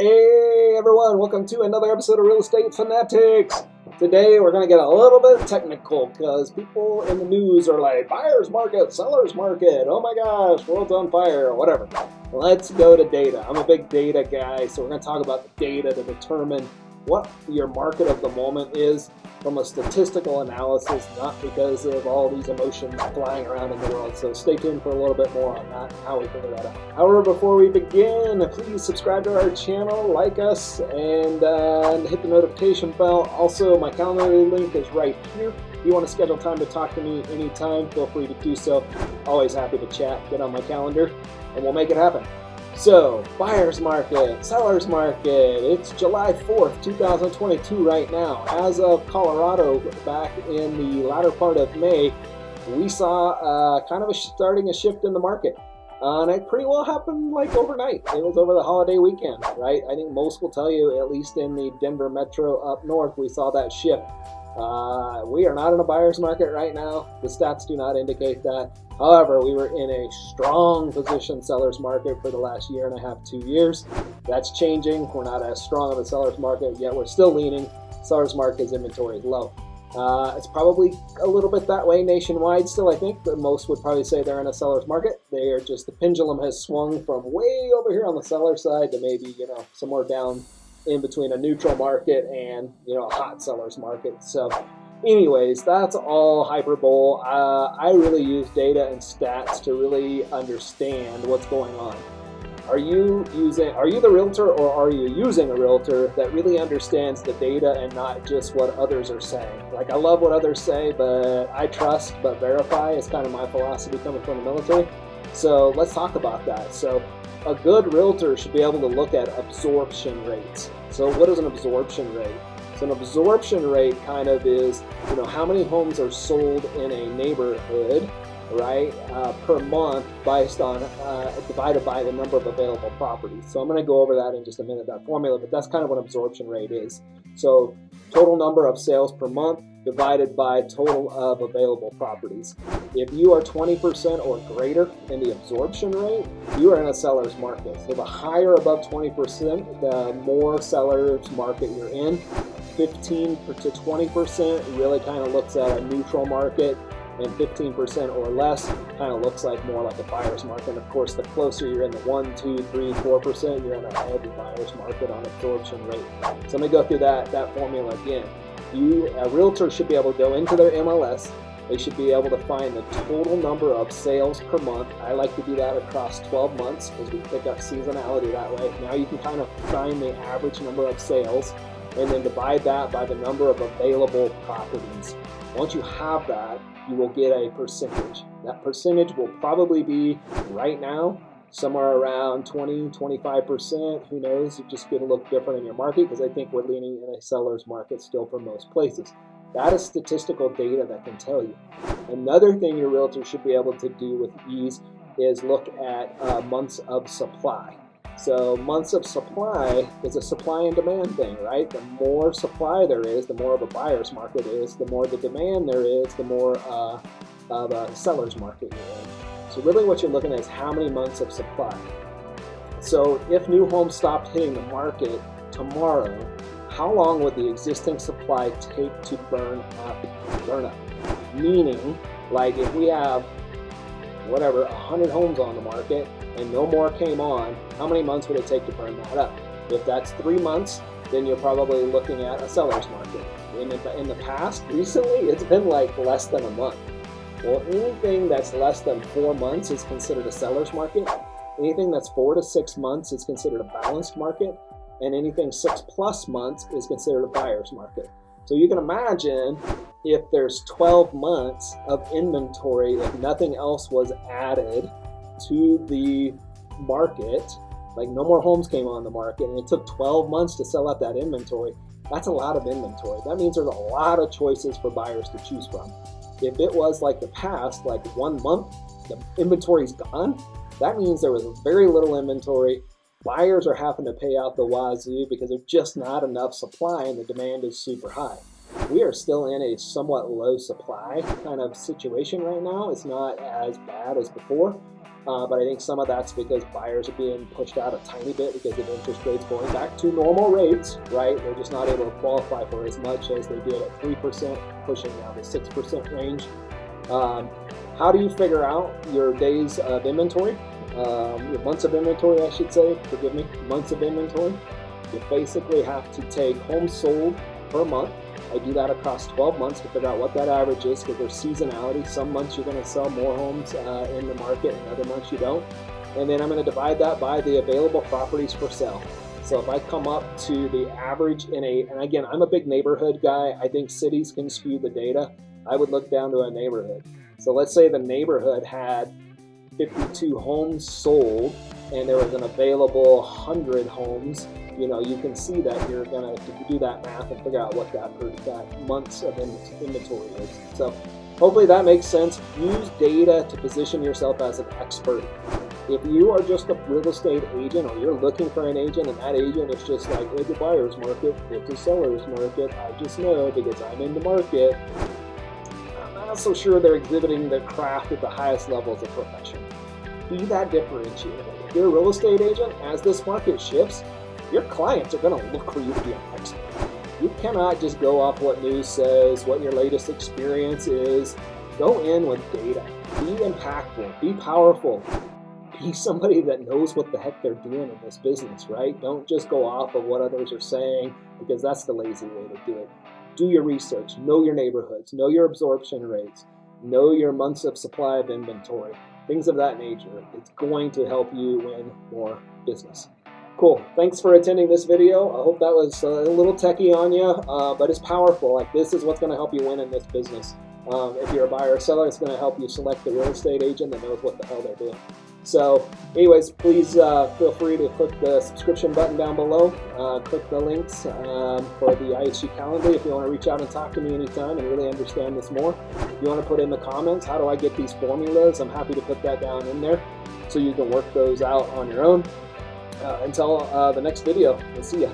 Hey everyone, welcome to another episode of Real Estate Fanatics. Today we're going to get a little bit technical because people in the news are like, buyer's market, seller's market, oh my gosh, world's on fire, or whatever. Let's go to data. I'm a big data guy, so we're going to talk about the data to determine what your market of the moment is from a statistical analysis, not because of all these emotions flying around in the world. So stay tuned for a little bit more on that, how we figure that out. However, before we begin, please subscribe to our channel, like us, and hit the notification bell. Also, my calendar link is right here. If you want to schedule time to talk to me anytime, feel free to do so. Always happy to chat. Get on my calendar, and we'll make it happen. So, buyer's market, seller's market, it's July 4th, 2022 right now. As of Colorado, back in the latter part of May, we saw kind of starting a shift in the market. And it pretty well happened like overnight. It was over the holiday weekend, right? I think most will tell you, at least in the Denver metro up north, we saw that shift. We are not in a buyer's market right now. The stats do not indicate that. However, we were in a strong position seller's market for the last year and a half, 2 years. That's changing. We're not as strong of a seller's market, yet we're still leaning. Seller's market's inventory is low. It's probably a little bit that way nationwide still, I think, but most would probably say they're in a seller's market. They are just, the pendulum has swung from way over here on the seller side to maybe, somewhere down in between a neutral market and, a hot seller's market. So anyways, that's all hyperbole. I really use data and stats to really understand what's going on. Are you the realtor, or are you using a realtor that really understands the data and not just what others are saying? Like, I love what others say, but I trust but verify is kind of my philosophy coming from the military. So let's talk about that. So a good realtor should be able to look at absorption rates. So what is an absorption rate? So an absorption rate kind of is, how many homes are sold in a neighborhood, right, per month based on, divided by the number of available properties. So I'm going to go over that in just a minute, that formula, but that's kind of what absorption rate is. So total number of sales per month divided by total of available properties. If you are 20% or greater in the absorption rate, you are in a seller's market. So the higher above 20%, the more seller's market you're in. 15 to 20% really kind of looks at a neutral market, and 15% or less kind of looks like more like a buyer's market. And of course, the closer you're in the 1, 2, 3, 4%, you're in a heavy buyer's market on absorption rate. So I'm going to go through that formula again. A realtor should be able to go into their MLS. They should be able to find the total number of sales per month. I like to do that across 12 months because we pick up seasonality that way. Now you can kind of find the average number of sales and then divide that by the number of available properties. Once you have that, you will get a percentage. That percentage will probably be, right now, somewhere around 20, 25%. Who knows? It's just going to look different in your market because I think we're leaning in a seller's market still for most places. That is statistical data that can tell you. Another thing your realtor should be able to do with ease is look at months of supply. So months of supply is a supply and demand thing, right? The more supply there is, the more of a buyer's market is. The more the demand there is, the more of a seller's market you're in. So really what you're looking at is how many months of supply. So if new homes stopped hitting the market tomorrow, how long would the existing supply take to burn up? Meaning, like if we have, 100 homes on the market and no more came on, how many months would it take to burn that up? If that's 3 months, then you're probably looking at a seller's market. In the past, recently, it's been like less than a month. Well, anything that's less than 4 months is considered a seller's market. Anything that's 4 to 6 months is considered a balanced market. And anything 6+ months is considered a buyer's market. So you can imagine if there's 12 months of inventory, if nothing else was added to the market, like no more homes came on the market, and it took 12 months to sell out that inventory, that's a lot of inventory. That means there's a lot of choices for buyers to choose from. If it was like the past, like 1 month, the inventory's gone, that means there was very little inventory. Buyers are having to pay out the wazoo because there's just not enough supply and the demand is super high. We are still in a somewhat low supply kind of situation right now. It's not as bad as before. But I think some of that's because buyers are being pushed out a tiny bit because of interest rates going back to normal rates, right? They're just not able to qualify for as much as they did at 3%, pushing now the 6% range. How do you figure out your days of inventory? Your months of inventory, I should say, forgive me, months of inventory. You basically have to take homes sold per month. I do that across 12 months to figure out what that average is, because there's seasonality. Some months you're going to sell more homes in the market, and other months you don't. And then I'm going to divide that by the available properties for sale. So if I come up to the average in and again, I'm a big neighborhood guy. I think cities can skew the data. I would look down to a neighborhood. So let's say the neighborhood had 52 homes sold and there was an available 100 homes. You can see that you're going to do that math and figure out what that months of inventory is. So hopefully that makes sense. Use data to position yourself as an expert. If you are just a real estate agent, or you're looking for an agent, and that agent is just like, it's a buyer's market, it's a seller's market, I just know because I'm in the market, I'm not so sure they're exhibiting their craft at the highest levels of profession. Be that differentiator. If you're a real estate agent, as this market shifts, your clients are going to look for you to be an expert. You cannot just go off what news says, what your latest experience is. Go in with data. Be impactful. Be powerful. Be somebody that knows what the heck they're doing in this business, right? Don't just go off of what others are saying, because that's the lazy way to do it. Do your research. Know your neighborhoods. Know your absorption rates. Know your months of supply of inventory. Things of that nature. It's going to help you win more business. Cool. Thanks for attending this video. I hope that was a little techie on you, but it's powerful. Like, this is what's going to help you win in this business. If you're a buyer or seller, it's going to help you select the real estate agent that knows what the hell they're doing. So anyways, please feel free to click the subscription button down below. Click the links for the IHG calendar if you want to reach out and talk to me anytime and really understand this more. If you want to put in the comments, how do I get these formulas? I'm happy to put that down in there so you can work those out on your own. Until the next video, we'll see ya.